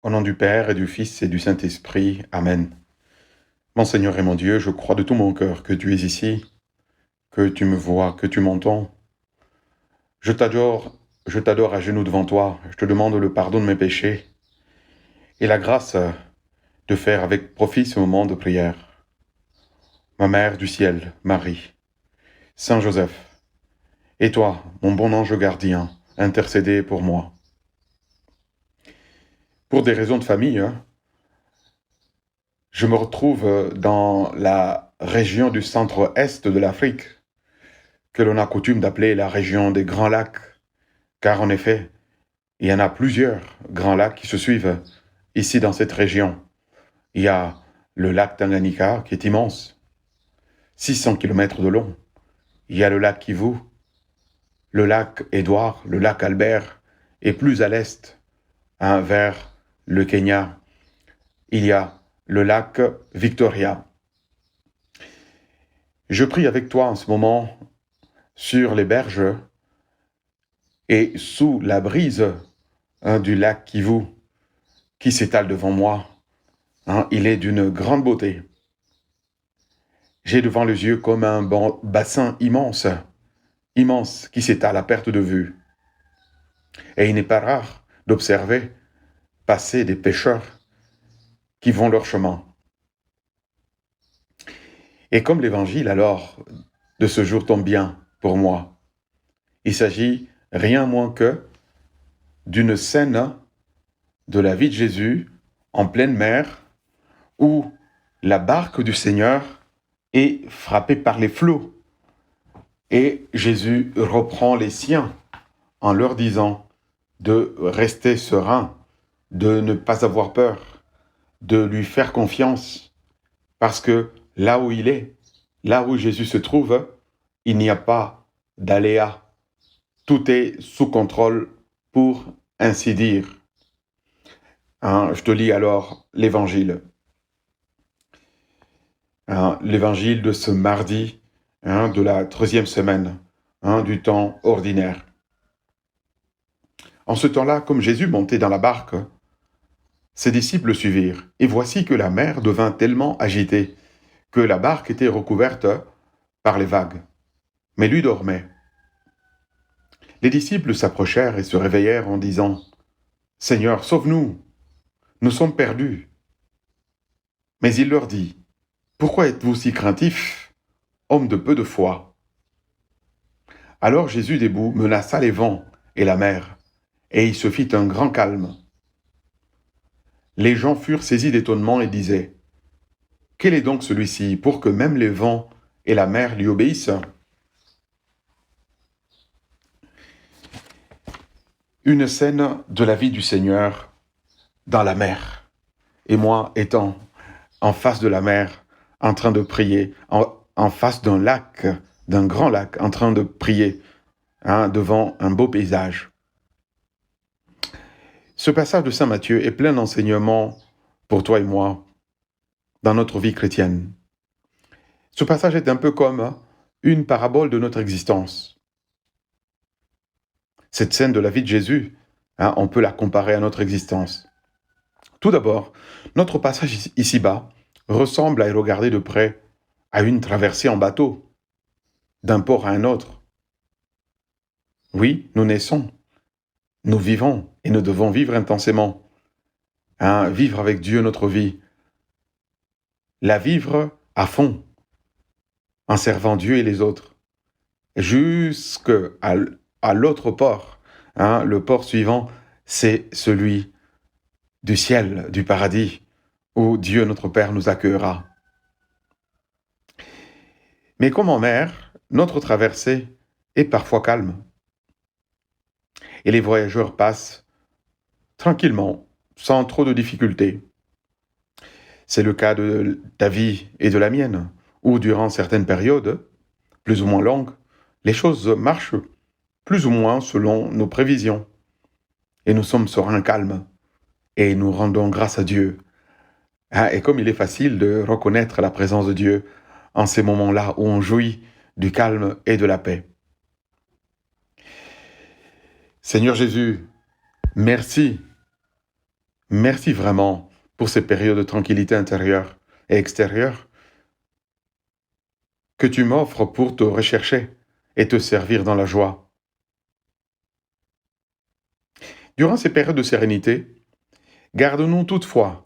Au nom du Père et du Fils et du Saint-Esprit. Amen. Mon Seigneur et mon Dieu, je crois de tout mon cœur que tu es ici, que tu me vois, que tu m'entends. Je t'adore à genoux devant toi. Je te demande le pardon de mes péchés et la grâce de faire avec profit ce moment de prière. Ma Mère du ciel, Marie, Saint Joseph, et toi, mon bon ange gardien, intercédez pour moi. Pour des raisons de famille, je me retrouve dans la région du centre-est de l'Afrique, que l'on a coutume d'appeler la région des Grands Lacs, car en effet, il y en a plusieurs grands lacs qui se suivent ici dans cette région. Il y a le lac Tanganyika qui est immense, 600 km de long. Il y a le lac Kivu, le lac Édouard, le lac Albert, et plus à l'est, vers le Kenya, il y a le lac Victoria. Je prie avec toi en ce moment sur les berges et sous la brise du lac Kivu qui s'étale devant moi. Il est d'une grande beauté. J'ai devant les yeux comme un bassin immense, immense, qui s'étale à perte de vue. Et il n'est pas rare d'observer passer des pêcheurs qui vont leur chemin. Et comme l'évangile alors de ce jour tombe bien pour moi, il s'agit rien moins que d'une scène de la vie de Jésus en pleine mer où la barque du Seigneur est frappée par les flots. Et Jésus reprend les siens en leur disant de rester serein, de ne pas avoir peur, de lui faire confiance, parce que là où il est, là où Jésus se trouve, il n'y a pas d'aléa. Tout est sous contrôle, pour ainsi dire. Je te lis alors l'Évangile. L'Évangile de ce mardi, de la 13e semaine, du temps ordinaire. En ce temps-là, comme Jésus montait dans la barque, ses disciples le suivirent, et voici que la mer devint tellement agitée que la barque était recouverte par les vagues. Mais lui dormait. Les disciples s'approchèrent et se réveillèrent en disant « Seigneur, sauve-nous, nous sommes perdus. » Mais il leur dit « Pourquoi êtes-vous si craintifs, hommes de peu de foi ?» Alors Jésus debout menaça les vents et la mer, et il se fit un grand calme. Les gens furent saisis d'étonnement et disaient « Quel est donc celui-ci pour que même les vents et la mer lui obéissent ?» Une scène de la vie du Seigneur dans la mer. Et moi étant en face de la mer, en train de prier, en face d'un lac, d'un grand lac, en train de prier, devant un beau paysage. Ce passage de Saint Matthieu est plein d'enseignements pour toi et moi dans notre vie chrétienne. Ce passage est un peu comme une parabole de notre existence. Cette scène de la vie de Jésus, on peut la comparer à notre existence. Tout d'abord, notre passage ici-bas ressemble à y regarder de près à une traversée en bateau, d'un port à un autre. Oui, nous naissons, nous vivons et nous devons vivre intensément, vivre avec Dieu notre vie, la vivre à fond, en servant Dieu et les autres, jusqu'à l'autre port. Le port suivant, c'est celui du ciel, du paradis, où Dieu notre Père nous accueillera. Mais comme en mer, notre traversée est parfois calme. Et les voyageurs passent tranquillement, sans trop de difficultés. C'est le cas de ta vie et de la mienne, où durant certaines périodes, plus ou moins longues, les choses marchent plus ou moins selon nos prévisions. Et nous sommes sereins, calmes, et nous rendons grâce à Dieu. Et comme il est facile de reconnaître la présence de Dieu en ces moments-là où on jouit du calme et de la paix. Seigneur Jésus, merci. Merci vraiment pour ces périodes de tranquillité intérieure et extérieure que tu m'offres pour te rechercher et te servir dans la joie. Durant ces périodes de sérénité, gardons-nous toutefois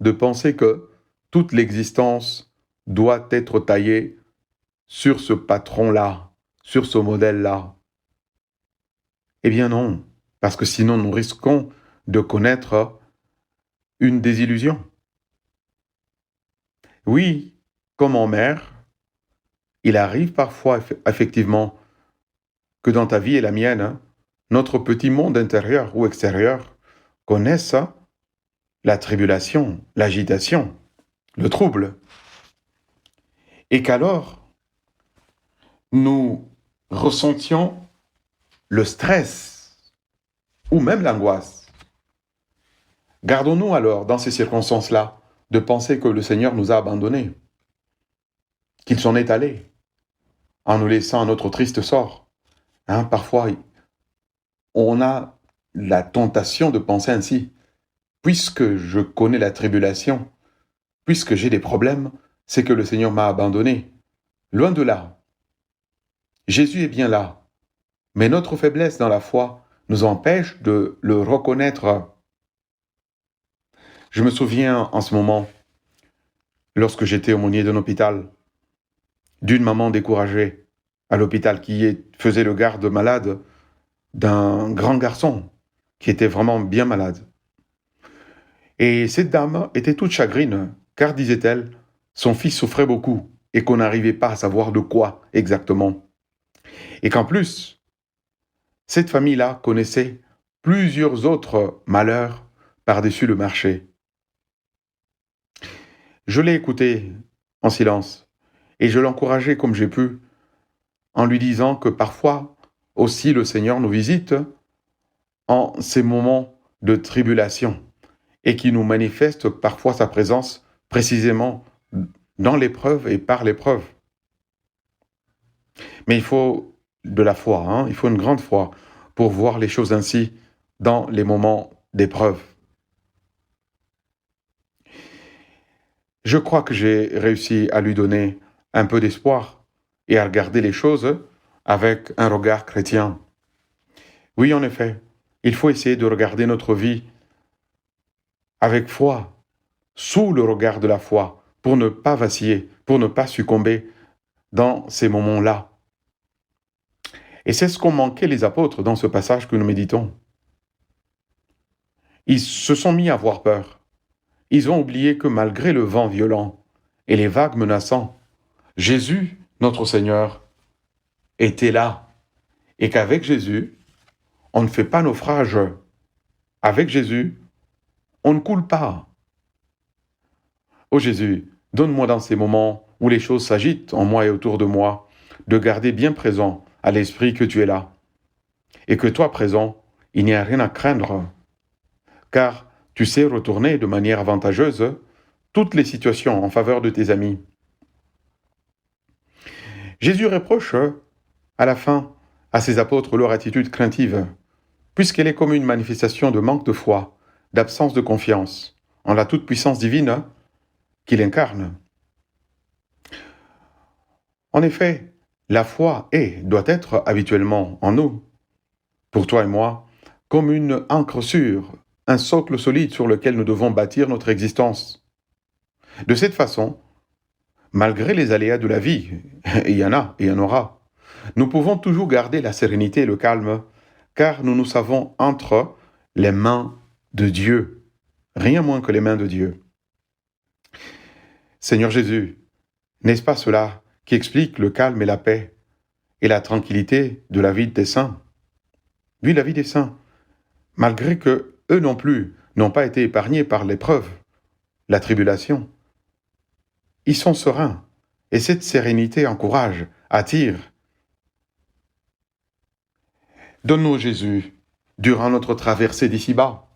de penser que toute l'existence doit être taillée sur ce patron-là, sur ce modèle-là. Eh bien non, parce que sinon nous risquons de connaître une désillusion. Oui, comme en mer, il arrive parfois effectivement que dans ta vie et la mienne, notre petit monde intérieur ou extérieur connaisse la tribulation, l'agitation, le trouble, et qu'alors nous ressentions le stress ou même l'angoisse. Gardons-nous alors, dans ces circonstances-là, de penser que le Seigneur nous a abandonnés, qu'il s'en est allé, en nous laissant à notre triste sort. Parfois, on a la tentation de penser ainsi. Puisque je connais la tribulation, puisque j'ai des problèmes, c'est que le Seigneur m'a abandonné. Loin de là. Jésus est bien là. Mais notre faiblesse dans la foi nous empêche de le reconnaître. Je me souviens en ce moment, lorsque j'étais aumônier d'un hôpital, d'une maman découragée à l'hôpital qui faisait le garde malade d'un grand garçon qui était vraiment bien malade. Et cette dame était toute chagrine, car, disait-elle, son fils souffrait beaucoup et qu'on n'arrivait pas à savoir de quoi exactement. Et qu'en plus, cette famille-là connaissait plusieurs autres malheurs par-dessus le marché. Je l'ai écoutée en silence et je l'encourageais comme j'ai pu en lui disant que parfois aussi le Seigneur nous visite en ces moments de tribulation et qui nous manifeste parfois sa présence précisément dans l'épreuve et par l'épreuve. Mais il faut de la foi, il faut une grande foi pour voir les choses ainsi dans les moments d'épreuve. Je crois que j'ai réussi à lui donner un peu d'espoir et à regarder les choses avec un regard chrétien. Oui, en effet, il faut essayer de regarder notre vie avec foi, sous le regard de la foi, pour ne pas vaciller, pour ne pas succomber dans ces moments-là. Et c'est ce qu'ont manqué les apôtres dans ce passage que nous méditons. Ils se sont mis à avoir peur. Ils ont oublié que malgré le vent violent et les vagues menaçants, Jésus, notre Seigneur, était là. Et qu'avec Jésus, on ne fait pas naufrage. Avec Jésus, on ne coule pas. Ô Jésus, donne-moi dans ces moments où les choses s'agitent en moi et autour de moi, de garder bien présent à l'esprit que tu es là. Et que toi présent, il n'y a rien à craindre. Car tu sais retourner de manière avantageuse toutes les situations en faveur de tes amis. Jésus reproche à la fin à ses apôtres leur attitude craintive, puisqu'elle est comme une manifestation de manque de foi, d'absence de confiance en la toute-puissance divine qu'il incarne. En effet, la foi doit être habituellement en nous, pour toi et moi, comme une ancre sûre, un socle solide sur lequel nous devons bâtir notre existence. De cette façon, malgré les aléas de la vie, il y en a et il y en aura, nous pouvons toujours garder la sérénité et le calme, car nous nous savons entre les mains de Dieu, rien moins que les mains de Dieu. Seigneur Jésus, n'est-ce pas cela qui explique le calme et la paix et la tranquillité de la vie des saints? Oui, la vie des saints, malgré que eux non plus n'ont pas été épargnés par l'épreuve, la tribulation. Ils sont sereins, et cette sérénité encourage, attire. Donne-nous, Jésus, durant notre traversée d'ici-bas.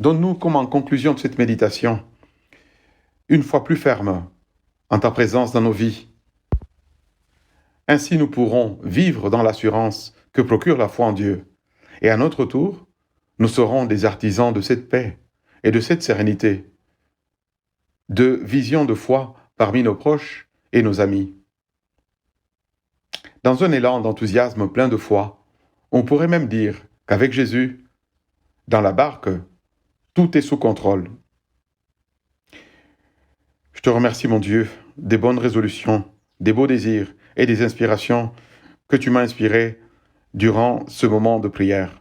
Donne-nous, comme en conclusion de cette méditation, une foi plus ferme en ta présence dans nos vies. Ainsi nous pourrons vivre dans l'assurance que procure la foi en Dieu, et à notre tour, nous serons des artisans de cette paix et de cette sérénité, de vision de foi parmi nos proches et nos amis. Dans un élan d'enthousiasme plein de foi, on pourrait même dire qu'avec Jésus, dans la barque, tout est sous contrôle. Je te remercie, mon Dieu, des bonnes résolutions, des beaux désirs et des inspirations que tu m'as inspirés durant ce moment de prière.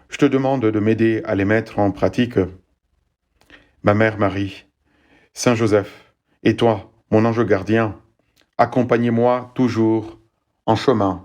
Je te demande de m'aider à les mettre en pratique. Ma mère Marie, Saint Joseph, et toi, mon ange gardien, accompagnez-moi toujours en chemin